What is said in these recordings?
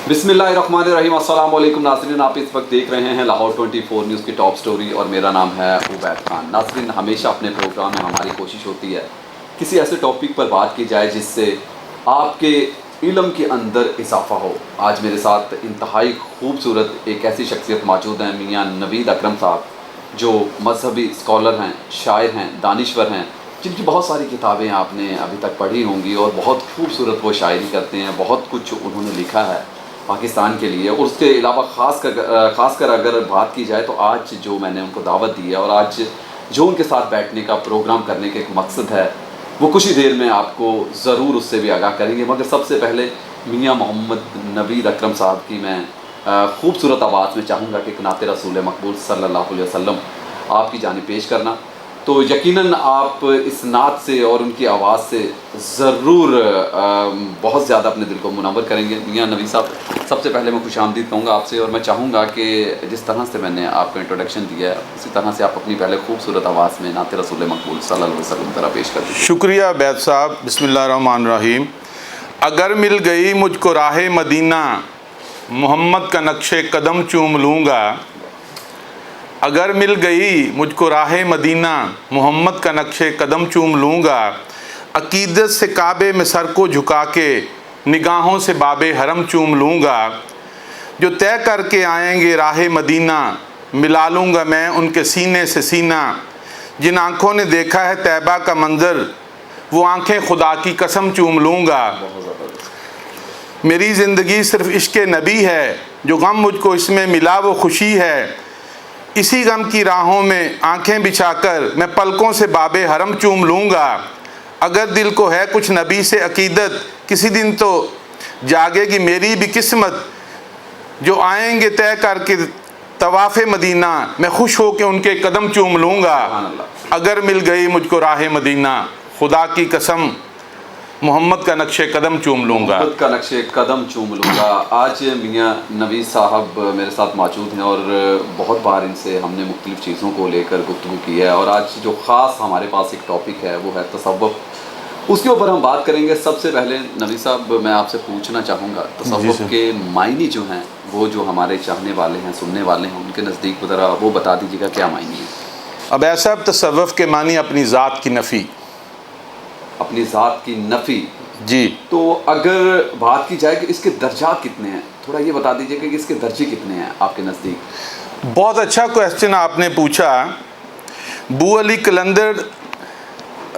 بسم اللہ الرحمن الرحیم۔ السلام علیکم ناظرین، آپ اس وقت دیکھ رہے ہیں لاہور 24 نیوز کی ٹاپ سٹوری اور میرا نام ہے عبید خان۔ ناظرین، ہمیشہ اپنے پروگرام میں ہماری کوشش ہوتی ہے کسی ایسے ٹاپک پر بات کی جائے جس سے آپ کے علم کے اندر اضافہ ہو۔ آج میرے ساتھ انتہائی خوبصورت ایک ایسی شخصیت موجود ہیں، میاں نوید اکرم صاحب، جو مذہبی اسکالر ہیں، شاعر ہیں، دانشور ہیں، جن کی بہت ساری کتابیں آپ نے ابھی تک پڑھی ہوں گی اور بہت خوبصورت وہ شاعری کرتے ہیں، بہت کچھ انہوں نے لکھا ہے پاکستان کے لیے۔ اور اس کے علاوہ خاص کر اگر بات کی جائے تو آج جو میں نے ان کو دعوت دی ہے اور آج جو ان کے ساتھ بیٹھنے کا پروگرام کرنے کا ایک مقصد ہے، وہ کچھ ہی دیر میں آپ کو ضرور اس سے بھی آگاہ کریں گے۔ مگر سب سے پہلے میاں محمد نوید اکرم صاحب کی میں خوبصورت آواز میں چاہوں گا کہ نعت رسول مقبول صلی اللہ علیہ وسلم آپ کی جانب پیش کرنا۔ تو یقیناً آپ اس نعت سے اور ان کی آواز سے ضرور بہت زیادہ اپنے دل کو منور کریں گے۔ میاں نوید صاحب، سب سے پہلے میں خوش آمدید کہوں گا آپ سے، اور میں چاہوں گا کہ جس طرح سے میں نے آپ کو انٹروڈکشن دیا ہے اسی طرح سے آپ اپنی پہلے خوبصورت آواز میں نعت رسول مقبول صلی اللہ علیہ وسلم ذرا پیش کر دیں۔ شکریہ عبید صاحب۔ بسم اللہ الرحمن الرحیم۔ اگر مل گئی مجھ کو راہ مدینہ، محمد کا نقش قدم چوم لوں گا۔ اگر مل گئی مجھ کو راہ مدینہ، محمد کا نقش قدم چوم لوں گا۔ عقیدت سے کعبے میں سر کو جھکا کے، نگاہوں سے باب حرم چوم لوں گا۔ جو طے کر کے آئیں گے راہ مدینہ، ملا لوں گا میں ان کے سینے سے سینہ۔ جن آنکھوں نے دیکھا ہے طیبہ کا منظر، وہ آنکھیں خدا کی قسم چوم لوں گا۔ میری زندگی صرف عشق نبی ہے، جو غم مجھ کو اس میں ملا وہ خوشی ہے۔ اسی غم کی راہوں میں آنکھیں بچھا کر میں پلکوں سے باب حرم چوم لوں گا۔ اگر دل کو ہے کچھ نبی سے عقیدت، کسی دن تو جاگے گی میری بھی قسمت۔ جو آئیں گے طے کر کے طواف مدینہ، میں خوش ہو کے ان کے قدم چوم لوں گا۔ اگر مل گئی مجھ کو راہ مدینہ، خدا کی قسم محمد کا نقش قدم چوم لوں گا۔ محمد کا نقش قدم چوم لوں گا۔ آج میاں نوید صاحب میرے ساتھ موجود ہیں اور بہت بار ان سے ہم نے مختلف چیزوں کو لے کر گفتگو کی ہے، اور آج جو خاص ہمارے پاس ایک ٹاپک ہے وہ ہے تصوف۔ اس کے اوپر ہم بات کریں گے۔ سب سے پہلے نوید صاحب میں آپ سے پوچھنا چاہوں گا، تصوف کے معنی جو ہیں وہ جو ہمارے چاہنے والے ہیں، سننے والے ہیں، ان کے نزدیک ذرا وہ بتا دیجیے گا کیا معنی ہے؟ اب ایسا تصوف کے معنی اپنی ذات کی نفی۔ اپنی ذات کی نفی۔ جی، تو اگر بات کی جائے کہ اس کے درجات کتنے ہیں، تھوڑا یہ بتا دیجیے کہ اس کے درجے کتنے ہیں آپ کے نزدیک؟ بہت اچھا کویسچن آپ نے پوچھا۔ بو علی قلندر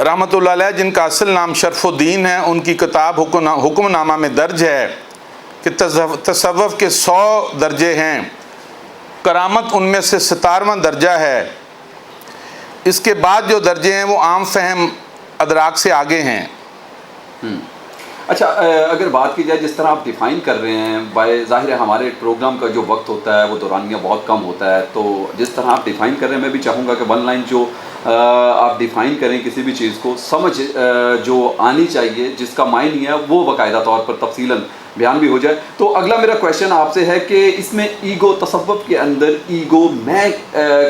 رحمۃ اللہ علیہ، جن کا اصل نام شرف الدین ہے، ان کی کتاب حکم نامہ میں درج ہے کہ تصوف کے 100 درجے ہیں، کرامت ان میں سے 17واں درجہ ہے۔ اس کے بعد جو درجے ہیں وہ عام فہم ادراک سے آگے ہیں۔ اچھا، اگر بات کی جائے جس طرح آپ ڈیفائن کر رہے ہیں، ظاہر ہے ہمارے پروگرام کا جو وقت ہوتا ہے وہ دورانیہ بہت کم ہوتا ہے، تو جس طرح آپ ڈیفائن کر رہے ہیں میں بھی چاہوں گا کہ ون لائن جو آپ ڈیفائن کریں کسی بھی چیز کو، سمجھ جو آنی چاہیے، جس کا معنی ہے وہ باقاعدہ طور پر تفصیلاً بیان بھی ہو جائے۔ تو اگلا میرا کویشچن آپ سے ہے کہ اس میں ایگو، تصوف کے اندر ایگو، میں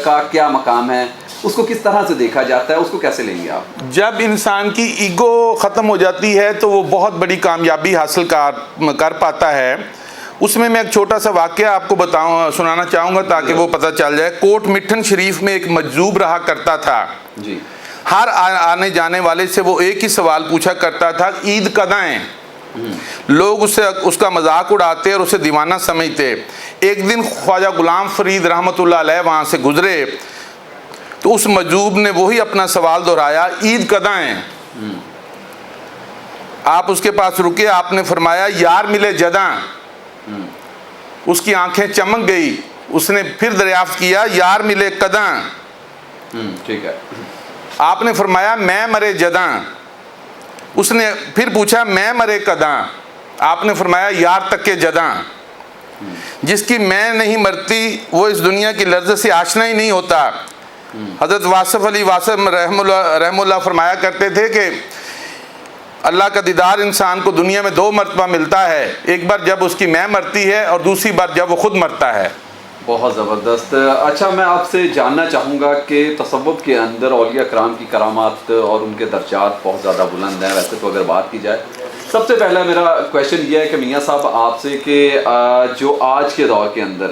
کا کیا مقام ہے، اس کو کس طرح سے دیکھا جاتا ہے، اس کو کیسے لیں گے آپ؟ جب انسان کی ایگو ختم ہو جاتی ہے تو وہ بہت بڑی کامیابی حاصل کر پاتا ہے۔ اس میں ایک چھوٹا سا واقعہ آپ کو سنانا چاہوں گا تاکہ وہ پتہ چل جائے۔ کوٹ مٹھن شریف میں ایک مجذوب رہا کرتا تھا۔ جی۔ ہر آنے جانے والے سے وہ ایک ہی سوال پوچھا کرتا تھا، عید کداں ہے؟ لوگ اس کا مذاق اڑاتے اور اسے دیوانہ سمجھتے۔ ایک دن خواجہ غلام فرید رحمۃ اللہ علیہ وہاں سے گزرے تو اس مجذوب نے وہی اپنا سوال دہرایا، عید کداں ہے؟ آپ اس کے پاس رکے، آپ نے فرمایا، یار ملے جداں۔ اس کی آنکھیں چمک گئی، اس نے پھر دریافت کیا، یار ملے کداں؟ ٹھیک ہے۔ آپ نے فرمایا، میں مرے جداں۔ اس نے پھر پوچھا، میں مرے کداں؟ آپ نے فرمایا، یار تک کے جداں۔ جس کی میں نہیں مرتی وہ اس دنیا کی لذت سے آشنا ہی نہیں ہوتا۔ حضرت واصف علی واصف رحم اللہ فرمایا کرتے تھے کہ اللہ کا دیدار انسان کو دنیا میں 2 مرتبہ ملتا ہے، ایک بار جب اس کی میں مرتی ہے اور دوسری بار جب وہ خود مرتا ہے۔ بہت زبردست۔ اچھا، میں آپ سے جاننا چاہوں گا کہ تصوف کے اندر اولیاء کرام کی کرامات اور ان کے درجات بہت زیادہ بلند ہیں۔ ویسے تو اگر بات کی جائے سب سے پہلا میرا کویشچن یہ ہے کہ میاں صاحب آپ سے کہ جو آج کے دور کے اندر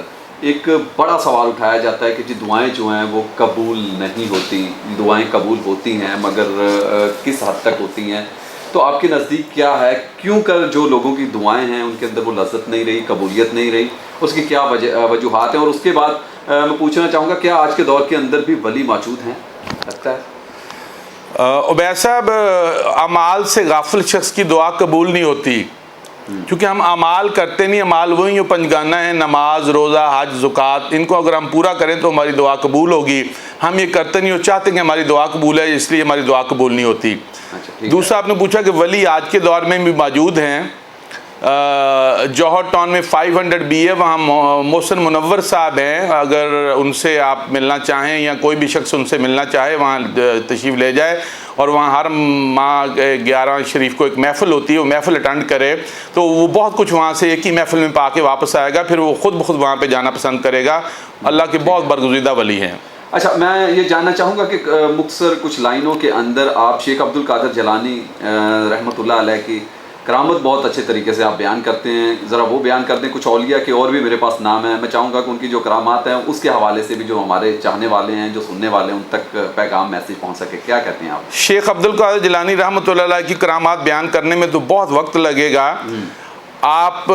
ایک بڑا سوال اٹھایا جاتا ہے کہ جی دعائیں جو ہیں وہ قبول نہیں ہوتی، دعائیں قبول ہوتی ہیں مگر کس حد تک ہوتی ہیں؟ تو آپ کے نزدیک کیا ہے، کیوں کر جو لوگوں کی دعائیں ہیں ان کے اندر وہ لذت نہیں رہی، قبولیت نہیں رہی، اس کی کیا وجوہات ہیں؟ اور اس کے بعد میں پوچھنا چاہوں گا کیا آج کے دور کے اندر بھی ولی موجود ہیں؟ لگتا ہے عبید صاحب، اعمال سے غافل شخص کی دعا قبول نہیں ہوتی، کیونکہ ہم اعمال کرتے نہیں. اعمال وہی جو پنجگانہ ہیں، نماز، روزہ، حج، زکوٰۃ، ان کو اگر ہم پورا کریں تو ہماری دعا قبول ہوگی. ہم یہ کرتے نہیں اور چاہتے کہ ہماری دعا قبول ہے، اس لیے ہماری دعا قبول نہیں ہوتی. دوسرا آپ نے پوچھا کہ ولی آج کے دور میں بھی موجود ہیں. جوہر ٹاؤن میں 500 BA وہاں محسن منور صاحب ہیں، اگر ان سے آپ ملنا چاہیں یا کوئی بھی شخص ان سے ملنا چاہے وہاں تشریف لے جائے، اور وہاں ہر ماہ 11 شریف کو ایک محفل ہوتی ہے، وہ محفل اٹینڈ کرے تو وہ بہت کچھ وہاں سے ایک ہی محفل میں پا کے واپس آئے گا، پھر وہ خود بخود وہاں پہ جانا پسند کرے گا. اللہ کے بہت برگزیدہ ولی ہیں. اچھا، میں یہ جاننا چاہوں گا کہ مختصر کچھ لائنوں کے اندر آپ شیخ عبد القادر جیلانی رحمۃ اللہ علیہ کی کرامت بہت اچھے طریقے سے آپ بیان کرتے ہیں، ذرا وہ بیان کر دیں. کچھ اولیاء کے اور بھی میرے پاس نام ہیں، میں چاہوں گا کہ ان کی جو کرامات ہیں اس کے حوالے سے بھی جو ہمارے چاہنے والے ہیں، جو سننے والے ہیں، ان تک پیغام میسیج پہنچ سکے. کیا کہتے ہیں آپ؟ شیخ عبد القادر جیلانی رحمۃ اللہ علیہ کی کرامات بیان کرنے میں تو بہت وقت لگے گا. آپ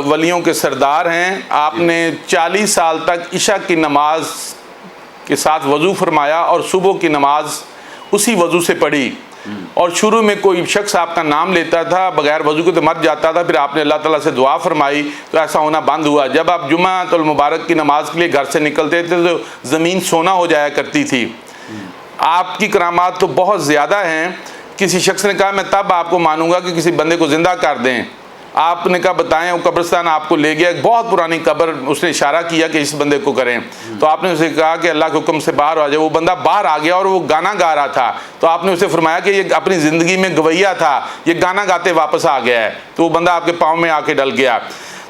ولیوں کے سردار ہیں. آپ نے 40 سال تک عشاء کی نماز کے ساتھ وضو فرمایا اور صبح کی نماز اسی وضو سے پڑھی، اور شروع میں کوئی شخص آپ کا نام لیتا تھا بغیر وضو کے تو مر جاتا تھا، پھر آپ نے اللہ تعالیٰ سے دعا فرمائی تو ایسا ہونا بند ہوا. جب آپ جمعۃ المبارک کی نماز کے لیے گھر سے نکلتے تھے تو زمین سونا ہو جایا کرتی تھی. آپ کی کرامات تو بہت زیادہ ہیں. کسی شخص نے کہا میں تب آپ کو مانوں گا کہ کسی بندے کو زندہ کر دیں. آپ نے کہا بتائیں. وہ قبرستان آپ کو لے گیا، ایک بہت پرانی قبر، اس نے اشارہ کیا کہ اس بندے کو کریں. تو آپ نے اسے کہا کہ اللہ کے حکم سے باہر آ جائے. وہ بندہ باہر آ گیا اور وہ گانا گا رہا تھا. تو آپ نے اسے فرمایا کہ یہ اپنی زندگی میں گویا تھا، یہ گانا گاتے واپس آ گیا ہے. تو وہ بندہ آپ کے پاؤں میں آ کے ڈل گیا.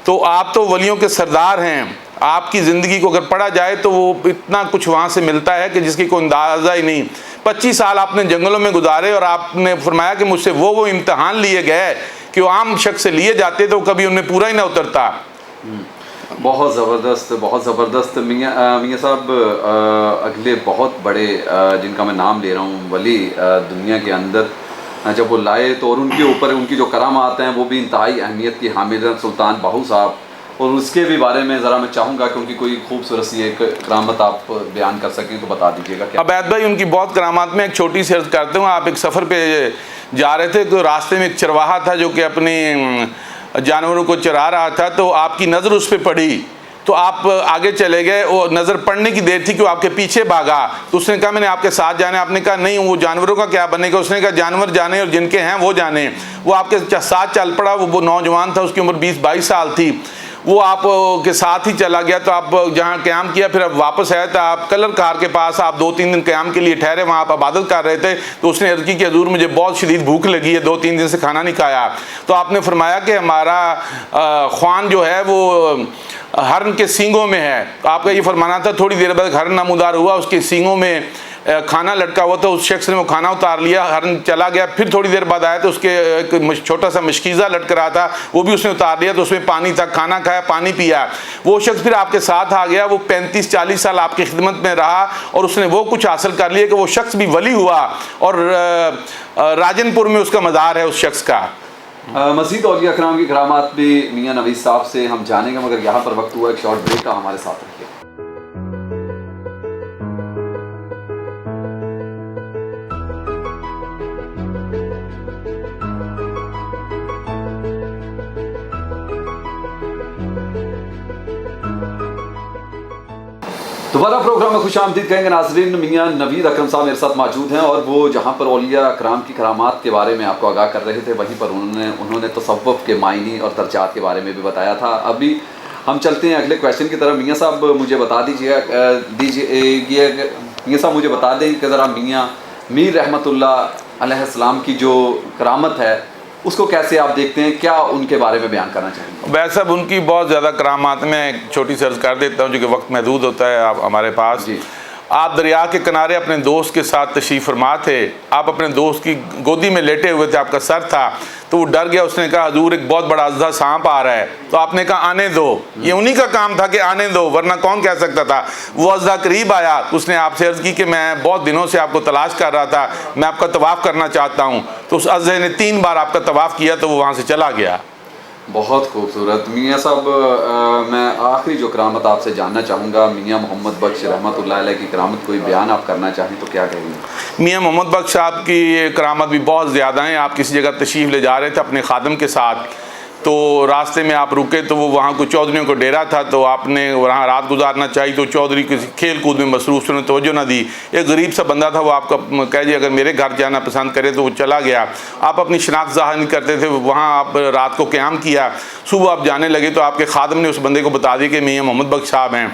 تو آپ تو ولیوں کے سردار ہیں. آپ کی زندگی کو اگر پڑھا جائے تو وہ اتنا کچھ وہاں سے ملتا ہے کہ جس کی کوئی اندازہ ہی نہیں. 25 سال آپ نے جنگلوں میں گزارے اور آپ نے فرمایا کہ مجھ سے وہ امتحان لیے گئے کہ وہ عام شخص سے لیے جاتے تو کبھی ان میں پورا ہی نہ اترتا. بہت زبردست، بہت زبردست. میاں صاحب اگلے بہت بڑے جن کا میں نام لے رہا ہوں ولی دنیا کے اندر جب وہ لائے تو، اور ان کے اوپر ان کی جو کرامات ہیں وہ بھی انتہائی اہمیت کی حامل ہیں، سلطان باہو صاحب. اور اس کے بھی بارے میں ذرا میں چاہوں گا کہ ان کی کوئی خوبصورت سی ایک کرامت آپ بیان کر سکیں تو بتا دیجیے گا. عبید بھائی، ان کی بہت کرامات میں ایک چھوٹی سی عرض کرتے ہوں. آپ ایک سفر پہ جا رہے تھے تو راستے میں ایک چرواہا تھا جو کہ اپنے جانوروں کو چرا رہا تھا، تو آپ کی نظر اس پہ پڑی تو آپ آگے چلے گئے. وہ نظر پڑنے کی دیر تھی کہ وہ آپ کے پیچھے بھاگا. تو اس نے کہا میں نے آپ کے ساتھ جانا ہے. آپ نے کہا نہیں، وہ جانوروں کا کیا بنے گا؟ اس نے کہا جانور جانے اور جن کے ہیں وہ جانے. وہ آپ کے ساتھ چل پڑا. وہ نوجوان تھا، اس کی عمر 20-22 سال تھی. وہ آپ کے ساتھ ہی چلا گیا. تو آپ جہاں قیام کیا پھر اب واپس آئے تو آپ کلر کار کے پاس آپ 2-3 دن قیام کے لیے ٹھہرے، وہاں آپ عبادت کر رہے تھے. تو اس نے عرض کی کہ حضور مجھے بہت شدید بھوک لگی ہے، 2-3 دن سے کھانا نہیں کھایا. تو آپ نے فرمایا کہ ہمارا خوان جو ہے وہ ہرن کے سینگوں میں ہے. تو آپ کا یہ فرمانا تھا. تھوڑی دیر بعد ہرن نمودار ہوا، اس کے سینگوں میں کھانا لٹکا ہوا تھا. اس شخص نے وہ کھانا اتار لیا، ہرن چلا گیا. پھر تھوڑی دیر بعد آیا تو اس کے ایک چھوٹا سا مشکیزہ لٹک رہا تھا، وہ بھی اس نے اتار لیا. تو اس میں پانی تھا، کھانا کھایا، پانی پیا. وہ شخص پھر آپ کے ساتھ آ گیا. وہ 35-40 سال آپ کی خدمت میں رہا اور اس نے وہ کچھ حاصل کر لیا کہ وہ شخص بھی ولی ہوا، اور راجن پور میں اس کا مزار ہے اس شخص کا. مزید اولیاء کرام کی کرامات بھی میاں نوید صاحب سے ہم جانیں گے، مگر یہاں پر وقت ہوا ایک شارٹ بریک کا. ہمارے ساتھ رکھیے. دوبارہ پروگرام میں خوش آمدید کہیں گے ناظرین. میاں نوید اکرم صاحب میرے ساتھ موجود ہیں، اور وہ جہاں پر اولیاء اکرام کی کرامات کے بارے میں آپ کو آگاہ کر رہے تھے وہیں پر انہوں نے تصوف کے معنی اور درجات کے بارے میں بھی بتایا تھا. ابھی ہم چلتے ہیں اگلے کویشچن کی طرف. میاں صاحب مجھے بتا میاں صاحب مجھے بتا دیں کہ ذرا میاں میر رحمۃ اللہ علیہ السلام کی جو کرامت ہے اس کو کیسے آپ دیکھتے ہیں، کیا ان کے بارے میں بیان کرنا چاہیں گے؟ ویسے اب ان کی بہت زیادہ کرامات میں ایک چھوٹی سی عرض کر دیتا ہوں جو کہ وقت محدود ہوتا ہے آپ ہمارے پاس. آپ دریا کے کنارے اپنے دوست کے ساتھ تشریف فرما تھے، آپ اپنے دوست کی گودی میں لیٹے ہوئے تھے، آپ کا سر تھا، تو وہ ڈر گیا، اس نے کہا حضور ایک بہت بڑا اژدہا سانپ آ رہا ہے، تو آپ نے کہا آنے دو، یہ انہی کا کام تھا کہ آنے دو، ورنہ کون کہہ سکتا تھا۔ وہ اژدہا قریب آیا، اس نے آپ سے عرض کی کہ میں بہت دنوں سے آپ کو تلاش کر رہا تھا، میں آپ کا طواف کرنا چاہتا ہوں، تو اس اژدہے نے 3 بار آپ کا طواف کیا تو وہ وہاں سے چلا گیا۔ بہت خوبصورت۔ میاں صاحب میں آخری جو کرامت آپ سے جاننا چاہوں گا، میاں محمد بخش رحمۃ اللہ علیہ کی کرامت کوئی بیان آپ کرنا چاہیں تو کیا کہیں گے؟ میاں محمد بخش صاحب کی کرامت بھی بہت زیادہ ہیں۔ آپ کسی جگہ تشریف لے جا رہے تھے اپنے خادم کے ساتھ، تو راستے میں آپ رکے تو وہ وہاں کوئی چودھریوں کو ڈیرا تھا، تو آپ نے وہاں رات گزارنا چاہی، تو چودھری کسی کھیل کود میں مصروف، انہوں نے توجہ نہ دی۔ ایک غریب سا بندہ تھا، وہ آپ کا کہہ دیا اگر میرے گھر جانا پسند کرے، تو وہ چلا گیا۔ آپ اپنی شناخت ظاہر نہیں کرتے تھے، وہاں آپ رات کو قیام کیا، صبح آپ جانے لگے تو آپ کے خادم نے اس بندے کو بتا دیا کہ میاں محمد بخش صاحب ہیں،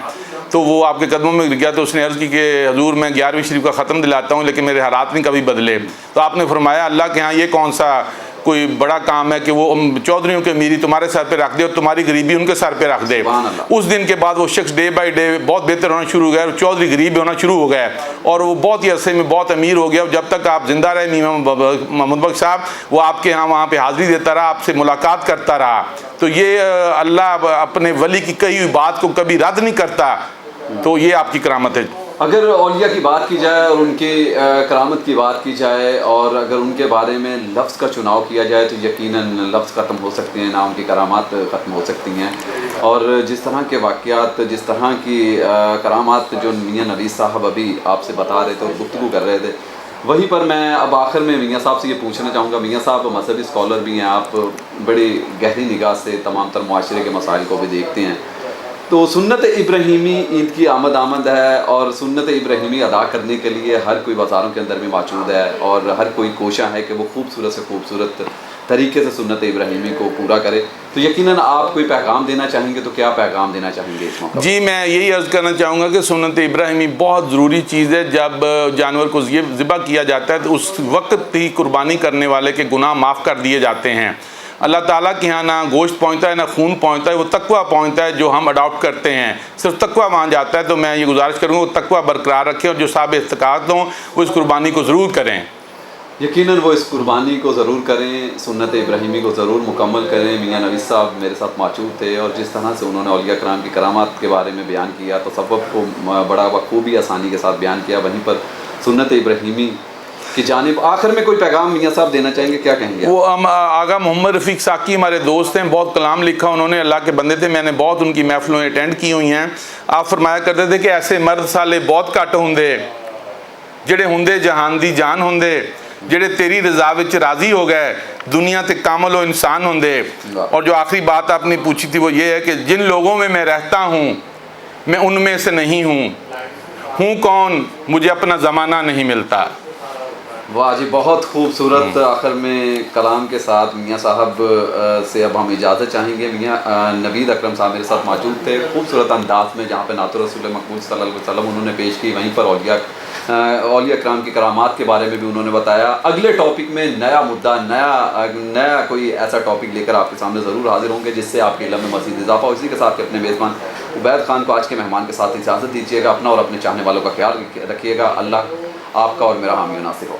تو وہ آپ کے قدموں میں گر گیا، تو اس نے عرض کی کہ حضور میں 11ویں شریف کا ختم دلاتا ہوں لیکن میرے حالات نہیں کبھی بدلے۔ تو آپ نے فرمایا اللہ کے ہاں یہ کون سا کوئی بڑا کام ہے کہ وہ چودھریوں کے امیری تمہارے سر پہ رکھ دے اور تمہاری غریبی ان کے سر پہ رکھ دے۔ اس دن کے بعد وہ شخص ڈے بائی ڈے بہت بہتر ہونا شروع ہو گیا، اور چودھری غریب ہونا شروع ہو گیا، اور وہ بہت ہی عرصے میں بہت امیر ہو گیا۔ جب تک آپ زندہ رہے میاں محمد بخش صاحب، وہ آپ کے ہاں وہاں پہ حاضری دیتا رہا، آپ سے ملاقات کرتا رہا۔ تو یہ اللہ اپنے ولی کی کہی ہوئی بات کو کبھی رد نہیں کرتا، تو یہ آپ کی کرامت ہے۔ اگر اولیاء کی بات کی جائے اور ان کی کرامت کی بات کی جائے اور اگر ان کے بارے میں لفظ کا چناؤ کیا جائے تو یقیناً لفظ ختم ہو سکتے ہیں، نہ ان کی کرامات ختم ہو سکتی ہیں۔ اور جس طرح کے واقعات، جس طرح کی کرامات جو میاں نویس صاحب ابھی آپ سے بتا رہے تھے اور گفتگو کر رہے تھے، وہیں پر میں اب آخر میں میاں صاحب سے یہ پوچھنا چاہوں گا۔ میاں صاحب مذہبی اسکالر بھی ہیں، آپ بڑی گہری نگاہ سے تمام تر معاشرے کے مسائل کو بھی دیکھتے ہیں، تو سنت ابراہیمی عید کی آمد ہے، اور سنت ابراہیمی ادا کرنے کے لیے ہر کوئی بازاروں کے اندر بھی موجود ہے، اور ہر کوئی کوشاں ہے کہ وہ خوبصورت سے خوبصورت طریقے سے سنت ابراہیمی کو پورا کرے، تو یقیناً آپ کوئی پیغام دینا چاہیں گے تو کیا پیغام دینا چاہیں گے اس موقع؟ جی میں یہی عرض کرنا چاہوں گا کہ سنت ابراہیمی بہت ضروری چیز ہے۔ جب جانور کو ذبح کیا جاتا ہے تو اس وقت ہی قربانی کرنے والے کے گناہ معاف کر دیے جاتے ہیں۔ اللہ تعالیٰ کے ہاں نہ گوشت پہنچتا ہے نہ خون پہنچتا ہے، وہ تقویٰ پہنچتا ہے جو ہم اڈاپٹ کرتے ہیں، صرف تقویٰ وہاں جاتا ہے۔ تو میں یہ گزارش کروں گا وہ تقویٰ برقرار رکھیں، اور جو صاحب استقامت ہوں وہ اس قربانی کو ضرور کریں۔ یقیناً وہ اس قربانی کو ضرور کریں، سنت ابراہیمی کو ضرور مکمل کریں۔ میاں نویس صاحب میرے ساتھ موجود تھے، اور جس طرح سے انہوں نے اولیاء کرام کی کرامات کے بارے میں بیان کیا، تصوف کو بڑا بخوبی آسانی کے ساتھ بیان کیا، وہیں پر سنت ابراہیمی کی جانب آخر میں کوئی پیغام میاں صاحب دینا چاہیں گے، کیا کہیں گے؟ وہ آغا محمد رفیق ساکی ہمارے دوست ہیں، بہت کلام لکھا انہوں نے، اللہ کے بندے تھے، میں نے بہت ان کی محفلوں اٹینڈ کی ہوئی ہیں۔ آپ فرمایا کرتے تھے کہ ایسے مرد سالے بہت گھٹ ہوندے جڑے ہوندے جہان دی جان ہوندے، جڑے تیری رضا وچ راضی ہو گئے دنیا تے کامل و انسان ہوندے۔ اور جو آخری بات آپ نے پوچھی تھی وہ یہ ہے کہ جن لوگوں میں رہتا ہوں میں ان میں سے نہیں ہوں کون، مجھے اپنا زمانہ نہیں ملتا۔ واہ جی، بہت خوبصورت آخر میں کلام کے ساتھ میاں صاحب سے اب ہم اجازت چاہیں گے۔ میاں نوید اکرم صاحب میرے ساتھ موجود تھے، خوبصورت انداز میں جہاں پہ نعت رسول مقبول صلی اللہ علیہ وسلم انہوں نے پیش کی، وہیں پر اولیاء کرام کی کرامات کے بارے میں بھی انہوں نے بتایا۔ اگلے ٹاپک میں نیا مدعا، نیا کوئی ایسا ٹاپک لے کر آپ کے سامنے ضرور حاضر ہوں گے جس سے آپ کے علم میں مزید اضافہ ہو۔ اسی کے ساتھ اپنے میزبان عبید خان کو آج کے مہمان کے ساتھ اجازت دیجیے گا، اپنا اور اپنے چاہنے والوں کا خیال رکھیے گا۔ اللہ آپ کا اور میرا حامی و ناصر ہو۔